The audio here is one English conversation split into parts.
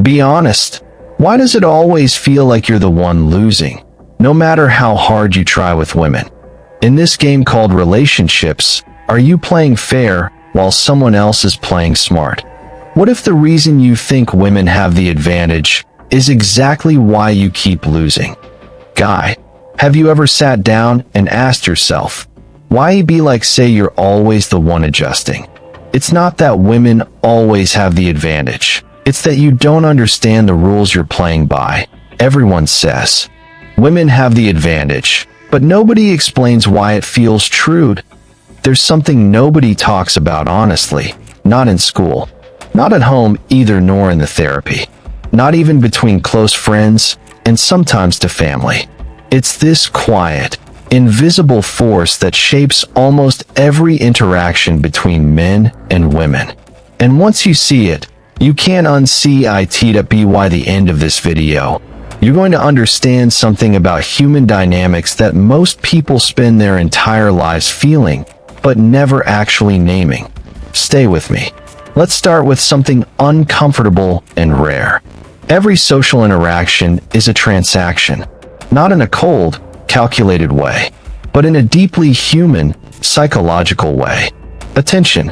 Be honest. Why does it always feel like you're the one losing, no matter how hard you try with women? In this game called relationships, are you playing fair while someone else is playing smart? What if the reason you think women have the advantage is exactly why you keep losing? Guy, have you ever sat down and asked yourself, why be like say you're always the one adjusting? It's not that women always have the advantage. It's that you don't understand the rules you're playing by. Everyone says women have the advantage, but nobody explains why it feels true. There's something nobody talks about honestly, not in school, not at home either, nor in the therapy, not even between close friends, and sometimes to family. It's this quiet, invisible force that shapes almost every interaction between men and women. And once you see it, you can't unsee it. By the end of this video, you're going to understand something about human dynamics that most people spend their entire lives feeling, but never actually naming. Stay with me. Let's start with something uncomfortable and rare. Every social interaction is a transaction, not in a cold, calculated way, but in a deeply human, psychological way. Attention,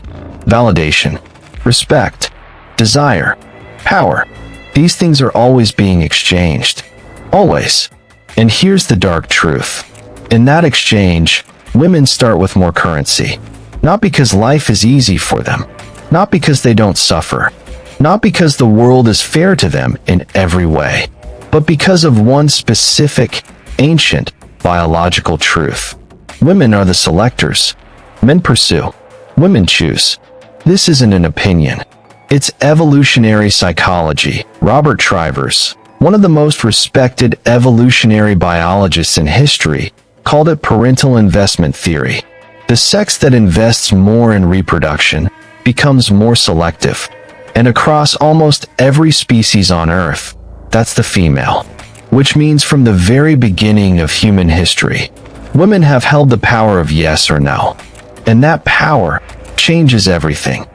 validation, respect, desire, power. These things are always being exchanged. Always. And here's the dark truth. In that exchange, women start with more currency. Not because life is easy for them. Not because they don't suffer. Not because the world is fair to them in every way. But because of one specific, ancient, biological truth. Women are the selectors. Men pursue. Women choose. This isn't an opinion. It's evolutionary psychology. Robert Trivers, one of the most respected evolutionary biologists in history, called it parental investment theory. The sex that invests more in reproduction becomes more selective. And across almost every species on Earth, that's the female. Which means from the very beginning of human history, women have held the power of yes or no. And that power changes everything.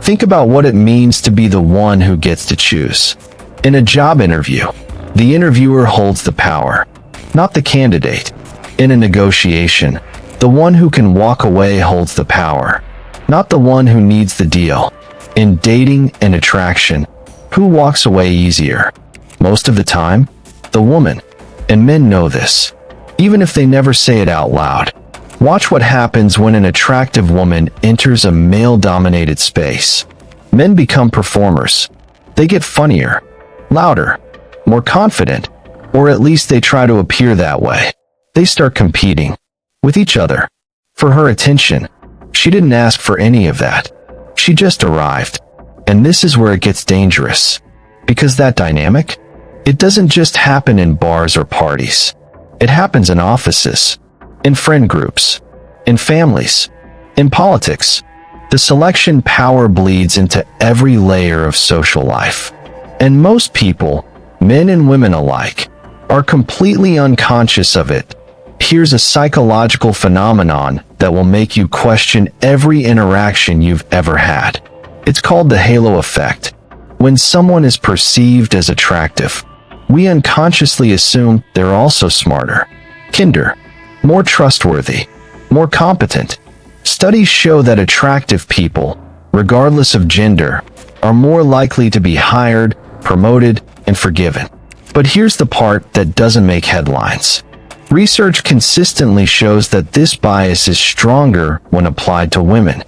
Think about what it means to be the one who gets to choose. In a job interview, the interviewer holds the power, not the candidate. In a negotiation, the one who can walk away holds the power, not the one who needs the deal. In dating and attraction, who walks away easier? Most of the time, the woman. And men know this, even if they never say it out loud. Watch what happens when an attractive woman enters a male-dominated space. Men become performers. They get funnier, louder, more confident, or at least they try to appear that way. They start competing with each other for her attention. She didn't ask for any of that. She just arrived. And this is where it gets dangerous. Because that dynamic, it doesn't just happen in bars or parties. It happens in offices, in friend groups, in families, in politics. The selection power bleeds into every layer of social life. And most people, men and women alike, are completely unconscious of it. Here's a psychological phenomenon that will make you question every interaction you've ever had. It's called the halo effect. When someone is perceived as attractive, we unconsciously assume they're also smarter, kinder, more trustworthy, more competent. Studies show that attractive people, regardless of gender, are more likely to be hired, promoted, and forgiven. But here's the part that doesn't make headlines. Research consistently shows that this bias is stronger when applied to women.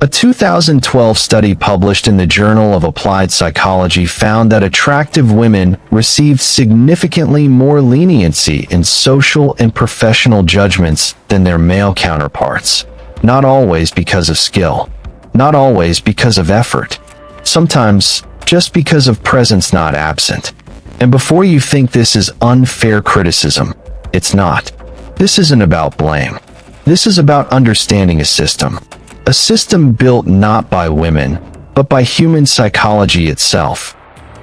A 2012 study published in the Journal of Applied Psychology found that attractive women received significantly more leniency in social and professional judgments than their male counterparts. Not always because of skill. Not always because of effort. Sometimes just because of presence not absent. And before you think this is unfair criticism, it's not. This isn't about blame. This is about understanding a system. A system built not by women, but by human psychology itself.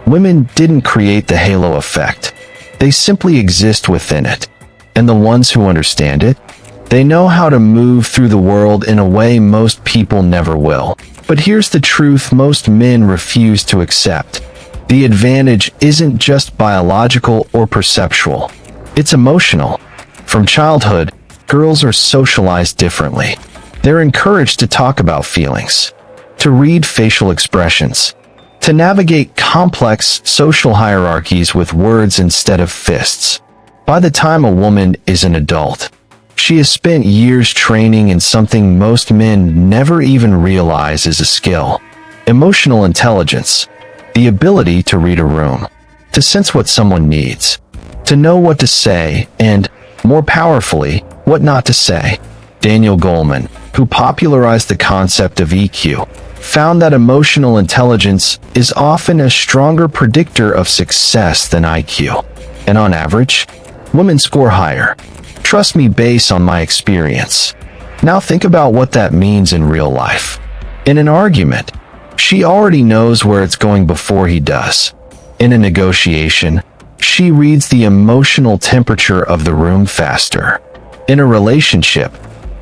Women didn't create the halo effect. They simply exist within it. And the ones who understand it, they know how to move through the world in a way most people never will. But here's the truth most men refuse to accept. The advantage isn't just biological or perceptual. It's emotional. From childhood, girls are socialized differently. They're encouraged to talk about feelings, to read facial expressions, to navigate complex social hierarchies with words instead of fists. By the time a woman is an adult, she has spent years training in something most men never even realize is a skill: emotional intelligence, the ability to read a room, to sense what someone needs, to know what to say, and, more powerfully, what not to say. Daniel Goleman, who popularized the concept of EQ, found that emotional intelligence is often a stronger predictor of success than IQ. And on average, women score higher. Trust me, based on my experience. Now think about what that means in real life. In an argument, she already knows where it's going before he does. In a negotiation, she reads the emotional temperature of the room faster. In a relationship,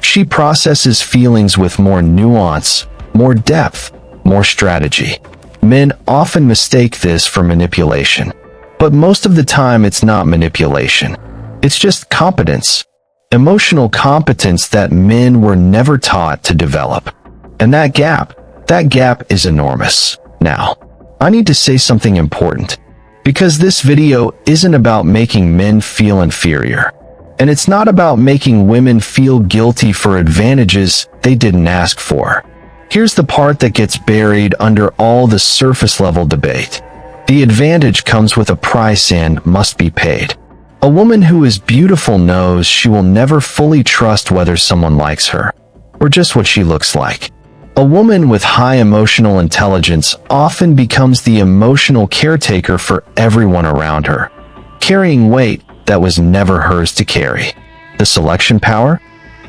she processes feelings with more nuance, more depth, more strategy. Men often mistake this for manipulation. But most of the time it's not manipulation. It's just competence. Emotional competence that men were never taught to develop. And that gap is enormous. Now, I need to say something important. Because this video isn't about making men feel inferior. And it's not about making women feel guilty for advantages they didn't ask for. Here's the part that gets buried under all the surface-level debate. The advantage comes with a price and must be paid. A woman who is beautiful knows she will never fully trust whether someone likes her, or just what she looks like. A woman with high emotional intelligence often becomes the emotional caretaker for everyone around her, carrying weight that was never hers to carry. The selection power?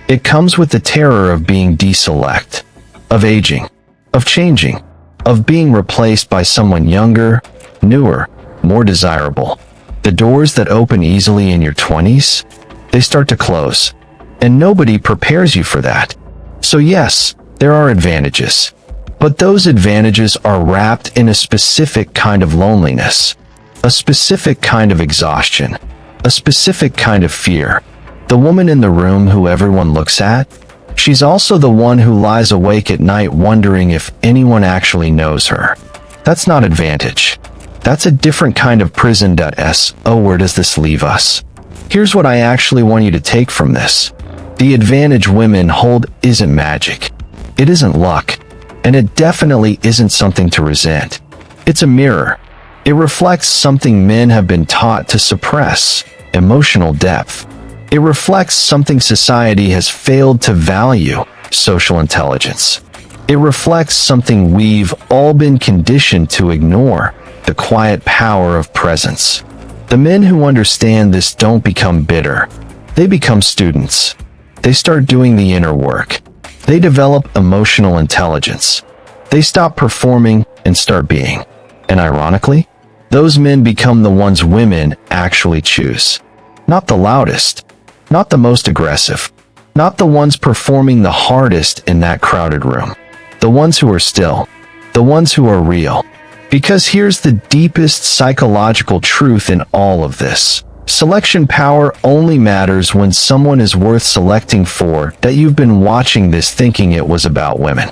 It comes with the terror of being deselect, of aging, of changing, of being replaced by someone younger, newer, more desirable. The doors that open easily in your 20s, they start to close, and nobody prepares you for that. So yes, there are advantages, but those advantages are wrapped in a specific kind of loneliness, a specific kind of exhaustion, a specific kind of fear. The woman in the room who everyone looks at, she's also the one who lies awake at night wondering if anyone actually knows her. That's not advantage. That's a different kind of prison. So where does this leave us? Here's what I actually want you to take from this. The advantage women hold isn't magic. It isn't luck. And it definitely isn't something to resent. It's a mirror. It reflects something men have been taught to suppress: emotional depth. It reflects something society has failed to value: social intelligence. It reflects something we've all been conditioned to ignore: the quiet power of presence. The men who understand this don't become bitter. They become students. They start doing the inner work. They develop emotional intelligence. They stop performing and start being. And ironically, those men become the ones women actually choose. Not the loudest, not the most aggressive, not the ones performing the hardest in that crowded room. The ones who are still, the ones who are real. Because here's the deepest psychological truth in all of this. Selection power only matters when someone is worth selecting for. That you've been watching this thinking it was about women.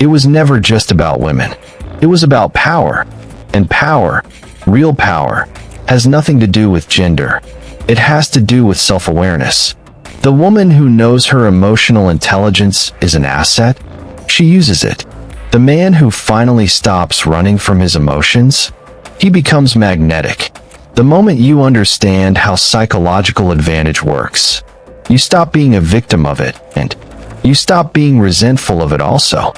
It was never just about women. It was about power. And power, real power, has nothing to do with gender. It has to do with self-awareness. The woman who knows her emotional intelligence is an asset, she uses it. The man who finally stops running from his emotions, he becomes magnetic. The moment you understand how psychological advantage works, you stop being a victim of it, and you stop being resentful of it also.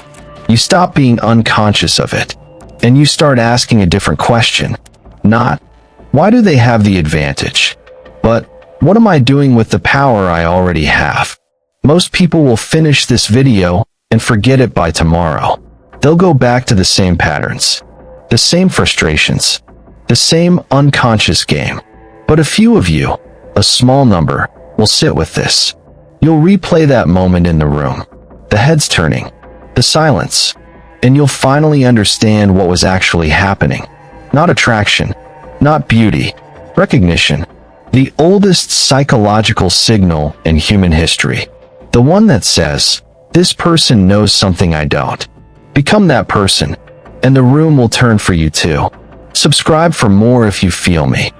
You stop being unconscious of it, and you start asking a different question. Not, why do they have the advantage? But, what am I doing with the power I already have? Most people will finish this video and forget it by tomorrow. They'll go back to the same patterns, the same frustrations, the same unconscious game. But a few of you, a small number, will sit with this. You'll replay that moment in the room, the heads turning, the silence, and you'll finally understand what was actually happening. Not attraction, not beauty, recognition. The oldest psychological signal in human history. The one that says, this person knows something I don't. Become that person, and the room will turn for you too. Subscribe for more if you feel me.